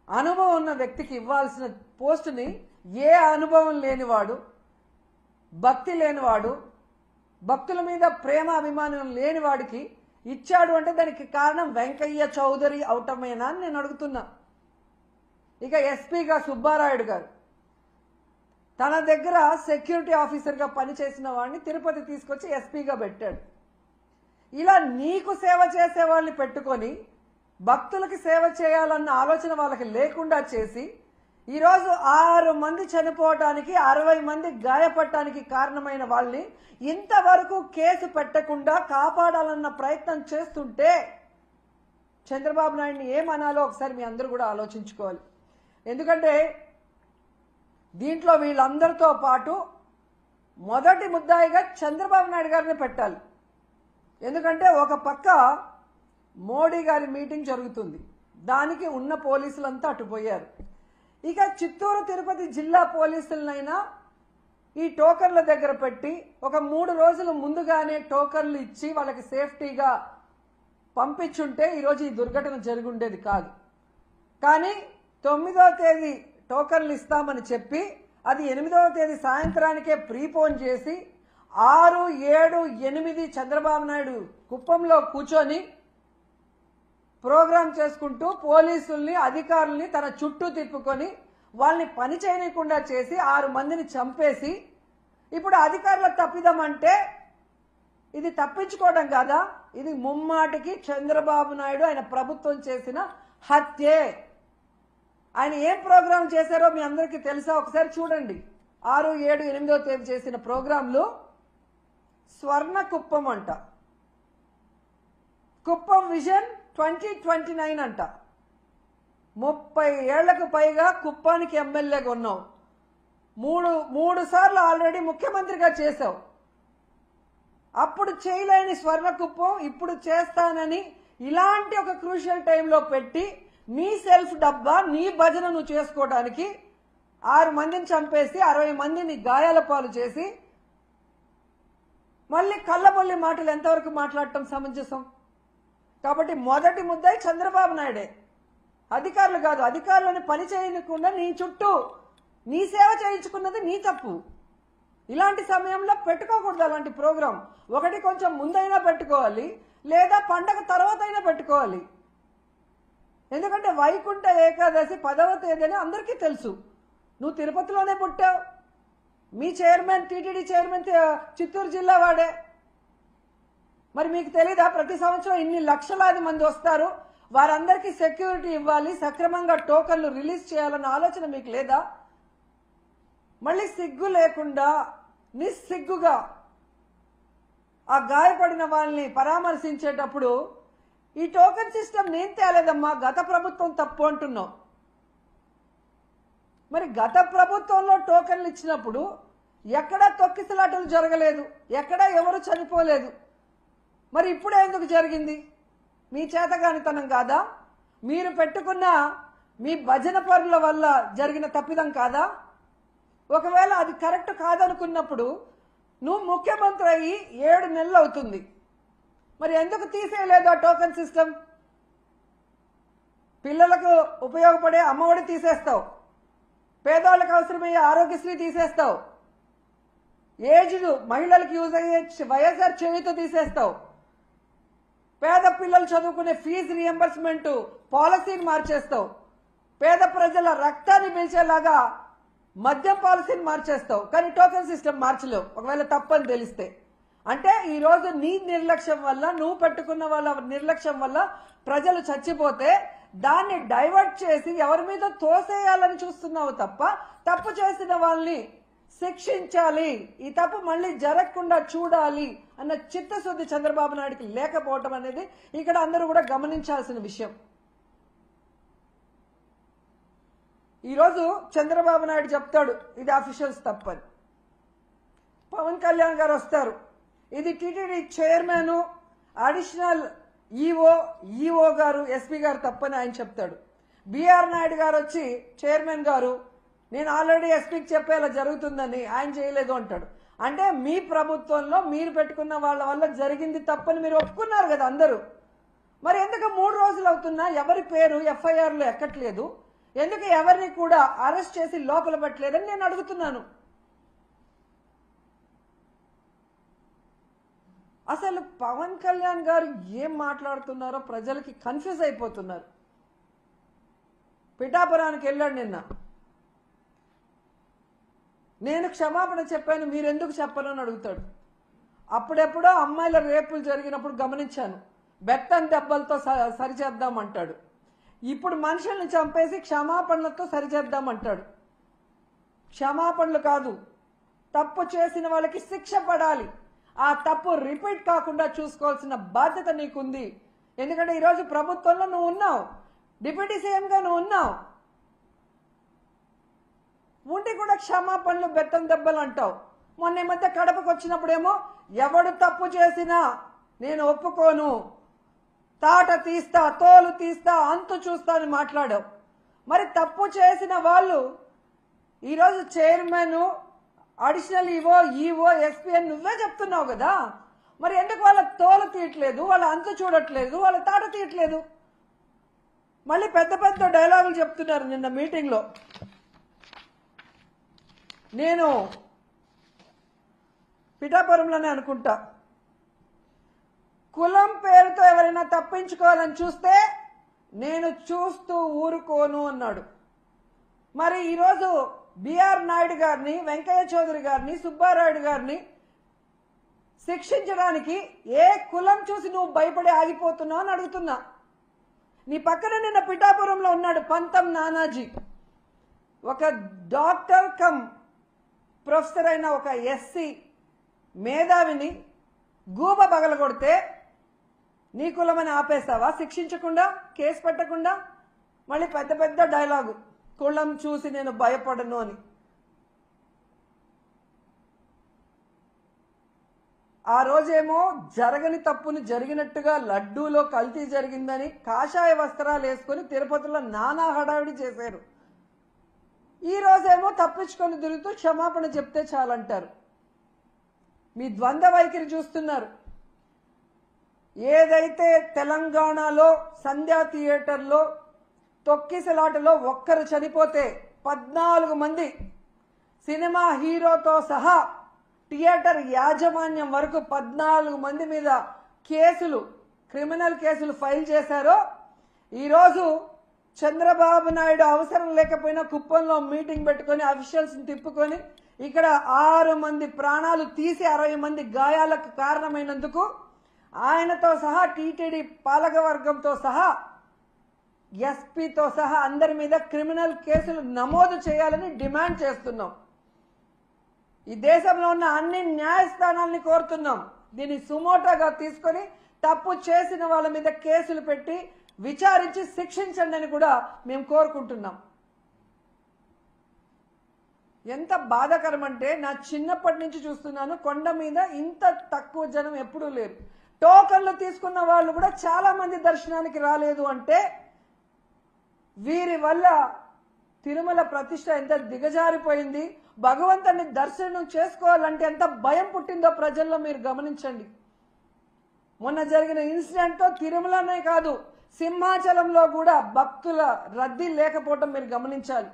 అనుభవం ఉన్న వ్యక్తికి ఇవ్వాల్సిన పోస్టుని ఏ అనుభవం లేనివాడు, భక్తి లేనివాడు, భక్తుల మీద ప్రేమ అభిమానం లేనివాడికి ఇచ్చాడు అంటే దానికి కారణం వెంకయ్య చౌదరి అవటమేనా అని నేను అడుగుతున్నా. ఇక ఎస్పీగా సుబ్బారాయుడు గారు తన దగ్గర సెక్యూరిటీ ఆఫీసర్గా పనిచేసిన వాడిని తిరుపతి తీసుకొచ్చి ఎస్పీగా పెట్టాడు. ఇలా నీకు సేవ చేసే వాళ్ళని పెట్టుకొని భక్తులకి సేవ చేయాలన్న ఆలోచన వాళ్ళకి లేకుండా చేసి ఈరోజు 6 మంది చనిపోవటానికి 60 మంది గాయపడటానికి కారణమైన వాళ్ళని ఇంతవరకు కేసు పెట్టకుండా కాపాడాలన్న ప్రయత్నం చేస్తుంటే చంద్రబాబు నాయుడిని ఏమనాలో ఒకసారి మీ అందరూ కూడా ఆలోచించుకోవాలి. ఎందుకంటే దీంట్లో వీళ్ళందరితో పాటు మొదటి ముద్దాయిగా చంద్రబాబు నాయుడు గారిని పెట్టాలి. ఎందుకంటే ఒక పక్క మోడీ గారి మీటింగ్ జరుగుతుంది, దానికి ఉన్న పోలీసులంతా అటుపోయారు. ఇక చిత్తూరు తిరుపతి జిల్లా పోలీసులనైనా ఈ టోకన్ల దగ్గర పెట్టి ఒక 3 రోజులు ముందుగానే టోకన్లు ఇచ్చి వాళ్ళకి సేఫ్టీగా పంపించుంటే ఈరోజు ఈ దుర్ఘటన జరిగి ఉండేది కాదు. కానీ 9వ తేదీ టోకన్లు ఇస్తామని చెప్పి అది 8వ తేదీ సాయంత్రానికే ప్రీపోన్ చేసి 6, 7, 8 చంద్రబాబు నాయుడు కుప్పంలో కూర్చొని ప్రోగ్రాం చేసుకుంటూ పోలీసుల్ని అధికారుల్ని తన చుట్టూ తిప్పుకొని వాళ్ళని పని చేయకుండా చేసి 6 మందిని చంపేసి ఇప్పుడు అధికారుల తప్పిదం అంటే ఇది తప్పించుకోవడం కాదా? ఇది ముమ్మాటికి చంద్రబాబు నాయుడు ఆయన ప్రభుత్వం చేసిన హత్యే. ఆయన ఏం ప్రోగ్రాం చేశారో మీ అందరికీ తెలుసా? ఒకసారి చూడండి. 6, 7, 8వ తేదీ చేసిన ప్రోగ్రాంలు స్వర్ణ కుప్పం అంట, కుప్పం విజన్ 2029 అంట. 30 ఏళ్లకు పైగా కుప్పానికి ఎమ్మెల్యేగా ఉన్నావు, మూడు సార్లు ఆల్రెడీ ముఖ్యమంత్రిగా చేశావు. అప్పుడు చేయలేని స్వర్ణ కుప్పం ఇప్పుడు చేస్తానని ఇలాంటి ఒక క్రూషియల్ టైంలో పెట్టి నీ సెల్ఫ్ డబ్బా నీ భజన నువ్వు చేసుకోవడానికి 6 మందిని చంపేసి 60 మందిని గాయాల పాలు చేసి మళ్ళీ కళ్ళబొల్లి మాటలు ఎంతవరకు మాట్లాడటం సమంజసం? కాబట్టి మొదటి ముద్దాయి చంద్రబాబు నాయుడే, అధికారులు కాదు. అధికారులను పని చేయకుండా నీ చుట్టూ నీ సేవ చేయించుకున్నది నీ తప్పు. ఇలాంటి సమయంలో పెట్టుకోకూడదు అలాంటి ప్రోగ్రాం. ఒకటి కొంచెం ముందైనా పెట్టుకోవాలి, లేదా పండగ తర్వాత అయినా పెట్టుకోవాలి. ఎందుకంటే వైకుంఠ ఏకాదశి 10వ తేదీ అని అందరికీ తెలుసు. నువ్వు తిరుపతిలోనే పుట్టావు, మీ చైర్మన్ టీటీడీ చైర్మన్ చిత్తూరు జిల్లా వాడే. మరి మీకు తెలీదా ప్రతి సంవత్సరం ఇన్ని లక్షలాది మంది వస్తారు, వారందరికీ సెక్యూరిటీ ఇవ్వాలి, సక్రమంగా టోకన్లు రిలీజ్ చేయాలన్న ఆలోచన మీకు లేదా? మళ్ళీ సిగ్గు లేకుండా నిస్సిగ్గుగా ఆ గాయపడిన వాళ్ళని పరామర్శించేటప్పుడు ఈ టోకన్ సిస్టమ్ నేను తేలేదమ్మా, గత ప్రభుత్వం తప్పు అంటున్నావు. మరి గత ప్రభుత్వంలో టోకన్లు ఇచ్చినప్పుడు ఎక్కడా తొక్కిసలాటలు జరగలేదు, ఎక్కడా ఎవరు చనిపోలేదు. మరి ఇప్పుడే ఎందుకు జరిగింది? మీ చేతగానితనం కాదా? మీరు పెట్టుకున్న మీ భజన పరుల వల్ల జరిగిన తప్పిదం కాదా? ఒకవేళ అది కరెక్ట్ కాదనుకున్నప్పుడు నువ్వు ముఖ్యమంత్రి అయ్యి 7 నెలలు అవుతుంది, మరి ఎందుకు తీసేయలేదు ఆ టోకన్ సిస్టమ్? పిల్లలకు ఉపయోగపడే అమ్మఒడి తీసేస్తావు, పేదవాళ్ళకు అవసరమయ్యే ఆరోగ్యశ్రీ తీసేస్తావు, ఏజ్డ్ మహిళలకు యూజ్ అయ్యే వైఎస్ఆర్ చేయూత తీసేస్తావు, పేద పిల్లలు చదువుకునే ఫీజు రియంబర్స్మెంట్ పాలసీని మార్చేస్తావు, పేద ప్రజల రక్తాన్ని పిలిచేలాగా మద్యం పాలసీని మార్చేస్తావు. కానీ టోకెన్ సిస్టమ్ మార్చలేవు ఒకవేళ తప్పని తెలిస్తే. అంటే ఈరోజు నీ నిర్లక్ష్యం వల్ల, నువ్వు పెట్టుకున్న వాళ్ళ నిర్లక్ష్యం వల్ల ప్రజలు చచ్చిపోతే దాన్ని డైవర్ట్ చేసి ఎవరి మీద తోసేయాలని చూస్తున్నావు తప్ప తప్పు చేసిన వాళ్ళని శిక్షించాలి, ఈ తప్పు మళ్ళీ జరగకుండా చూడాలి అన్న చిత్తశుద్ధి చంద్రబాబు నాయుడికి లేకపోవటం అనేది ఇక్కడ అందరూ కూడా గమనించాల్సిన విషయం. ఈరోజు చంద్రబాబు నాయుడు చెప్తాడు ఇది అఫీషియల్స్ తప్పని, పవన్ కళ్యాణ్ గారు వస్తారు ఇది టీటీడీ చైర్మన్ అడిషనల్ ఈఓ గారు ఎస్పీ గారు తప్పని ఆయన చెప్తాడు. బిఆర్ నాయుడు గారు వచ్చి చైర్మన్ గారు నేను ఆల్రెడీ ఎస్పీకి చెప్పేలా జరుగుతుందని ఆయన చేయలేదు అంటాడు. అంటే మీ ప్రభుత్వంలో మీరు పెట్టుకున్న వాళ్ళ వల్ల జరిగింది తప్పని మీరు ఒప్పుకున్నారు కదా అందరూ. మరి ఎందుకు 3 రోజులు అవుతున్నా ఎవరి పేరు ఎఫ్ఐఆర్లో ఎక్కట్లేదు? ఎందుకు ఎవరిని కూడా అరెస్ట్ చేసి లోపల పెట్టలేదని నేను అడుగుతున్నాను. అసలు పవన్ కళ్యాణ్ గారు ఏం మాట్లాడుతున్నారో ప్రజలకి కన్ఫ్యూజ్ అయిపోతున్నారు. పిఠాపురానికి వెళ్ళాడు నిన్న. నేను క్షమాపణ చెప్పాను, మీరెందుకు చెప్పరని అడుగుతాడు. అప్పుడెప్పుడో అమ్మాయిల రేపులు జరిగినప్పుడు గమనించాను, బెత్తం దెబ్బలతో సరిచేద్దామంటాడు. ఇప్పుడు మనుషుల్ని చంపేసి క్షమాపణలతో సరిచేద్దామంటాడు. క్షమాపణలు కాదు, తప్పు చేసిన వాళ్ళకి శిక్ష పడాలి. ఆ తప్పు రిపీట్ కాకుండా చూసుకోవాల్సిన బాధ్యత నీకుంది. ఎందుకంటే ఈరోజు ప్రభుత్వంలో నువ్వు ఉన్నావు, డిప్యూటీ సీఎంగా నువ్వు ఉన్నావు. ఉండి కూడా క్షమాపణలు బెత్తం దెబ్బలు అంటావు. మొన్న ఈ మధ్య కడపకు వచ్చినప్పుడేమో ఎవడు తప్పు చేసినా నేను ఒప్పుకోను, తాట తీస్తా, తోలు తీస్తా, అంతు చూస్తా అని మాట్లాడావు. మరి తప్పు చేసిన వాళ్ళు ఈరోజు చైర్మన్, అడిషనల్ ఈవో, ఎస్పీ అని నువ్వే చెప్తున్నావు కదా. మరి ఎందుకు వాళ్ళ తోలు తీయట్లేదు, వాళ్ళ అంతు చూడట్లేదు, వాళ్ళ తాట తీయట్లేదు? మళ్ళీ పెద్ద పెద్ద డైలాగులు చెప్తున్నారు. నిన్న మీటింగ్లో నేను పిఠాపురంలోనే అనుకుంటా, కులం పేరుతో ఎవరైనా తప్పించుకోవాలని చూస్తే నేను చూస్తూ ఊరుకోను అన్నాడు. మరి ఈరోజు బిఆర్ నాయుడు గారిని, వెంకయ్య చౌదరి గారిని, సుబ్బారాయుడు గారిని శిక్షించడానికి ఏ కులం చూసి నువ్వు భయపడి ఆగిపోతున్నావు అని అడుగుతున్నా. నీ పక్కన నిన్న పిఠాపురంలో ఉన్నాడు పంతం నానాజీ, ఒక డాక్టర్ కమ్ ప్రొఫెసర్ అయిన ఒక ఎస్సీ మేధావిని గూబ పగలగొడితే నీ కులమని ఆపేస్తావా? శిక్షించకుండా, కేసు పెట్టకుండా? మళ్ళీ పెద్ద పెద్ద డైలాగు, కులం చూసి నేను భయపడను అని. ఆ రోజేమో జరగని తప్పుని జరిగినట్టుగా లడ్డూలో కల్తీ జరిగిందని కాషాయ వస్త్రాలు వేసుకొని తిరుపతిలో నానా హడావిడి చేశారు. ఈ రోజేమో తప్పించుకొని తిరుగుతూ క్షమాపణ చెప్తే చాలంటారు. మీ ద్వంద్వ వైఖరి చూస్తున్నారు. ఏదైతే తెలంగాణలో సంధ్యా థియేటర్లో తొక్కిసలాటలో ఒక్కరు చనిపోతే 14 మంది సినిమా హీరోతో సహా థియేటర్ యాజమాన్యం వరకు 14 మంది మీద కేసులు, క్రిమినల్ కేసులు ఫైల్ చేశారో, ఈరోజు చంద్రబాబు నాయుడు అవసరం లేకపోయినా కుప్పంలో మీటింగ్ పెట్టుకొని అఫీషియల్స్ని తిప్పుకొని ఇక్కడ 6 మంది ప్రాణాలు తీసి 60 మంది గాయాలకు కారణమైనందుకు ఆయనతో సహా టీటీడీ పాలకవర్గంతో సహా ఎస్పీతో సహా అందరి మీద క్రిమినల్ కేసులు నమోదు చేయాలని డిమాండ్ చేస్తున్నాం. ఈ దేశంలో ఉన్న అన్ని న్యాయస్థానాల్ని కోరుతున్నాం. దీన్ని సుమోటోగా తీసుకొని తప్పు చేసిన వాళ్ళ మీద కేసులు పెట్టి విచారించి శిక్షించండి అని కూడా మేము కోరుకుంటున్నాం. ఎంత బాధాకరం అంటే, నా చిన్నప్పటి నుంచి చూస్తున్నాను, కొండ మీద ఇంత తక్కువ జనం ఎప్పుడూ లేరు. టోకన్లు తీసుకున్న వాళ్ళు కూడా చాలా మంది దర్శనానికి రాలేదు అంటే వీరి వల్ల తిరుమల ప్రతిష్ట ఎంత దిగజారిపోయింది, భగవంతుని దర్శనం చేసుకోవాలంటే ఎంత భయం పుట్టిందో ప్రజల్లో మీరు గమనించండి. మొన్న జరిగిన ఇన్సిడెంట్తో తిరుమలనే కాదు, సింహాచలంలో కూడా భక్తుల రద్దీ లేకపోవటం మీరు గమనించాలి.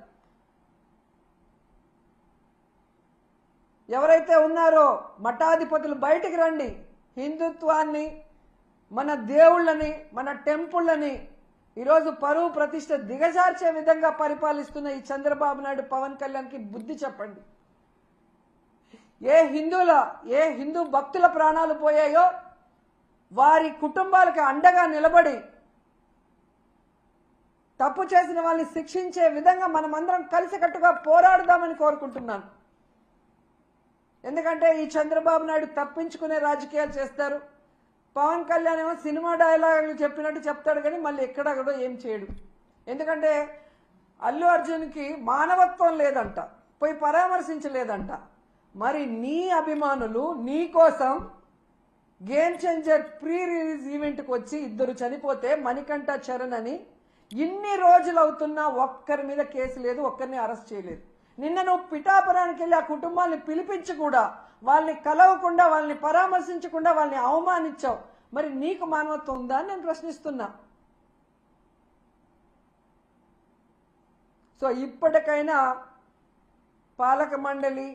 ఎవరైతే ఉన్నారో మఠాధిపతులు బయటికి రండి. హిందుత్వాన్ని, మన దేవుళ్ళని, మన టెంపుళ్ళని ఈరోజు పరువు ప్రతిష్ట దిగజార్చే విధంగా పరిపాలిస్తున్న ఈ చంద్రబాబు నాయుడు, పవన్ కళ్యాణ్కి బుద్ధి చెప్పండి. ఏ హిందూ భక్తుల ప్రాణాలు పోయాయో వారి కుటుంబాలకు అండగా నిలబడి తప్పు చేసిన వాళ్ళని శిక్షించే విధంగా మనమందరం కలిసికట్టుగా పోరాడదామని కోరుకుంటున్నాను. ఎందుకంటే ఈ చంద్రబాబు నాయుడు తప్పించుకునే రాజకీయాలు చేస్తారు. పవన్ కళ్యాణ్ ఏమో సినిమా డైలాగులు చెప్పినట్టు చెప్తాడు కానీ మళ్ళీ ఎక్కడెక్కడో ఏం చేయడు. ఎందుకంటే అల్లు అర్జున్కి మానవత్వం లేదంట, పోయి పరామర్శించలేదంట. మరి నీ అభిమానులు నీ కోసం గేమ్ చేంజర్ ప్రీ రిలీజ్ ఈవెంట్కి వచ్చి 2 చనిపోతే మణికంఠ చరణ్ అని ఇన్ని రోజులు అవుతున్నా ఒక్కరి మీద కేసు లేదు, ఒక్కరిని అరెస్ట్ చేయలేదు. నిన్న నువ్వు పిఠాపురానికి వెళ్ళి ఆ కుటుంబాన్ని పిలిపించి కూడా వాళ్ళని కలవకుండా, వాళ్ళని పరామర్శించకుండా వాళ్ళని అవమానించావు. మరి నీకు మానవత్వం ఉందా అని నేను ప్రశ్నిస్తున్నా. సో ఇప్పటికైనా పాలక మండలి,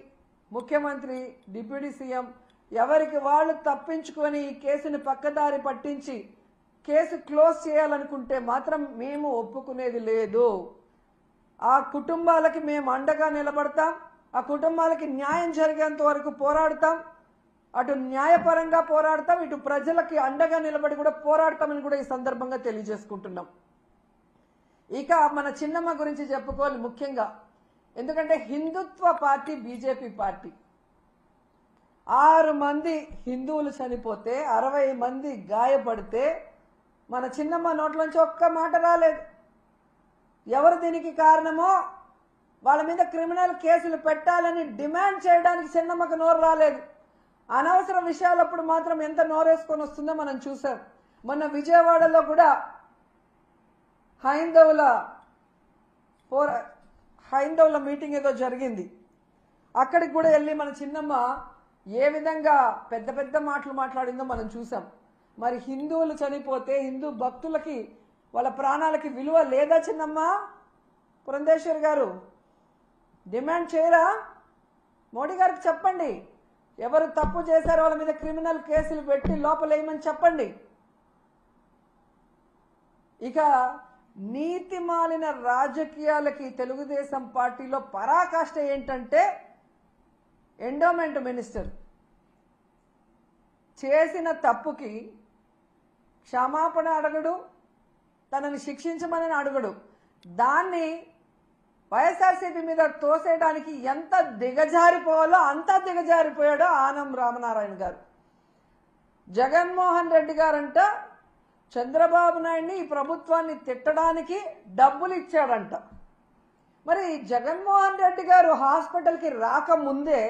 ముఖ్యమంత్రి, డిప్యూటీ సీఎం ఎవరికి వాళ్ళు తప్పించుకొని ఈ కేసుని పక్కదారి పట్టించి కేసు క్లోజ్ చేయాలనుకుంటే మాత్రం మేము ఒప్పుకునేది లేదు. ఆ కుటుంబాలకి మేము అండగా నిలబడతాం. ఆ కుటుంబాలకి న్యాయం జరిగేంత వరకు పోరాడతాం. అటు న్యాయపరంగా పోరాడతాం, ఇటు ప్రజలకి అండగా నిలబడి కూడా పోరాడతామని కూడా ఈ సందర్భంగా తెలియజేసుకుంటున్నాం. ఇక మన చిన్నమ్మ గురించి చెప్పుకోవాలి ముఖ్యంగా. ఎందుకంటే హిందుత్వ పార్టీ బీజేపీ పార్టీ. 6 మంది హిందువులు చనిపోతే 60 మంది గాయపడితే మన చిన్నమ్మ నోట్లోంచి ఒక్క మాట రాలేదు. ఎవరు దీనికి కారణమో వాళ్ళ మీద క్రిమినల్ కేసులు పెట్టాలని డిమాండ్ చేయడానికి చిన్నమ్మకు నోరు రాలేదు. అనవసర విషయాలప్పుడు మాత్రం ఎంత నోరేసుకొని వస్తుందో మనం చూసాం. మొన్న విజయవాడలో కూడా హైందవుల మీటింగ్ ఏదో జరిగింది. అక్కడికి కూడా వెళ్ళి మన చిన్నమ్మ ఏ విధంగా పెద్ద పెద్ద మాటలు మాట్లాడిందో మనం చూసాం. మరి హిందువులు చనిపోతే హిందూ భక్తులకి వాళ్ళ ప్రాణాలకి విలువ లేదా చిన్నమ్మ? పురంధేశ్వరి గారు డిమాండ్ చేయరా? మోడీ గారికి చెప్పండి, ఎవరు తప్పు చేశారో వాళ్ళ మీద క్రిమినల్ కేసులు పెట్టి లోపలేయమని చెప్పండి. ఇక నీతిమాలిన రాజకీయాలకి తెలుగుదేశం పార్టీలో పరాకాష్ట ఏంటంటే ఎండోమెంట్ మినిస్టర్ చేసిన తప్పుకి క్షమాపణ అడగడు, తనని శిక్షించమని అడగడు. దాన్ని వైఎస్ఆర్సీపీ మీద తోసేయడానికి ఎంత దిగజారిపోవాలో అంత దిగజారిపోయాడో ఆనం రామనారాయణ గారు. జగన్మోహన్ రెడ్డి గారంట చంద్రబాబు నాయుడిని ఈ ప్రభుత్వాన్ని తిట్టడానికి డబ్బులు ఇచ్చాడంట. మరి జగన్మోహన్ రెడ్డి గారు హాస్పిటల్కి రాకముందే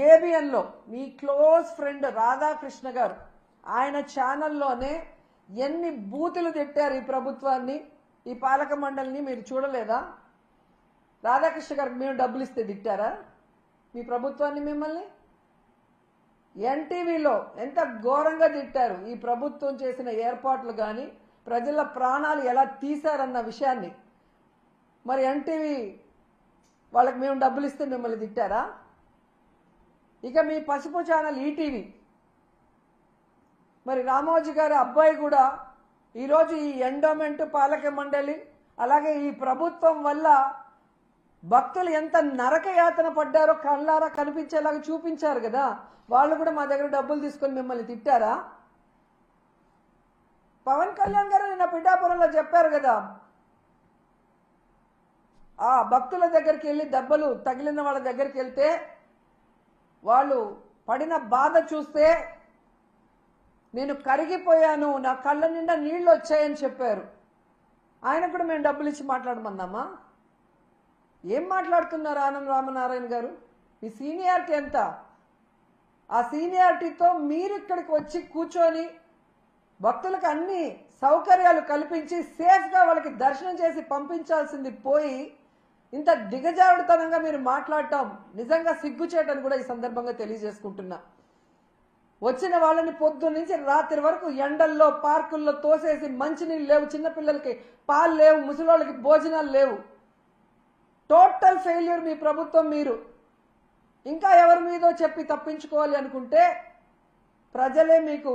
ఏబిఎన్లో మీ క్లోజ్ ఫ్రెండ్ రాధాకృష్ణ గారు ఆయన ఛానల్లోనే ఎన్ని బూతులు తిట్టారు ఈ ప్రభుత్వాన్ని, ఈ పాలక మండలిని మీరు చూడలేదా? రాధాకృష్ణ గారికి మేము డబ్బులు ఇస్తే తిట్టారా మీ ప్రభుత్వాన్ని? మిమ్మల్ని ఎన్టీవీలో ఎంత ఘోరంగా తిట్టారు. ఈ ప్రభుత్వం చేసిన ఏర్పాట్లు కానీ ప్రజల ప్రాణాలు ఎలా తీశారన్న విషయాన్ని. మరి ఎన్టీవీ వాళ్ళకి మేము డబ్బులు ఇస్తే మిమ్మల్ని తిట్టారా? ఇక మీ పసుపు ఛానల్ ఈటీవీ, మరి రామోజీ గారి అబ్బాయి కూడా ఈరోజు ఈ ఎండోమెంట్, పాలక మండలి, అలాగే ఈ ప్రభుత్వం వల్ల భక్తులు ఎంత నరకయాతన పడ్డారో కళ్ళారా కనిపించేలాగా చూపించారు కదా. వాళ్ళు కూడా మా దగ్గర డబ్బులు తీసుకొని మిమ్మల్ని తిట్టారా? పవన్ కళ్యాణ్ గారు నిన్న పిఠాపురంలో చెప్పారు కదా, ఆ భక్తుల దగ్గరికి వెళ్ళి దెబ్బలు తగిలిన వాళ్ళ దగ్గరికి వెళ్తే వాళ్ళు పడిన బాధ చూస్తే నేను కరిగిపోయాను, నా కళ్ళ నిండా నీళ్లు వచ్చాయని చెప్పారు. ఆయన కూడా మేము డబ్బులు ఇచ్చి మాట్లాడమన్నామా? ఏం మాట్లాడుతున్నారు ఆనం రామనారాయణ గారు? మీ సీనియారిటీ ఎంత? ఆ సీనియారిటీతో మీరు ఇక్కడికి వచ్చి కూర్చొని భక్తులకు అన్ని సౌకర్యాలు కల్పించి సేఫ్గా వాళ్ళకి దర్శనం చేసి పంపించాల్సింది పోయి ఇంత దిగజారుడుతనంగా మీరు మాట్లాడటం నిజంగా సిగ్గుచేటని కూడా ఈ సందర్భంగా తెలియజేసుకుంటున్నా. వచ్చిన వాళ్ళని పొద్దున్న నుంచి రాత్రి వరకు ఎండల్లో పార్కుల్లో తోసేసి మంచినీళ్ళు లేవు, చిన్నపిల్లలకి పాలు లేవు, ముసలోళ్ళకి భోజనాలు లేవు. టోటల్ ఫెయిల్యూర్ మీ ప్రభుత్వం. మీరు ఇంకా ఎవరి మీదో చెప్పి తప్పించుకోవాలి అనుకుంటే ప్రజలే మీకు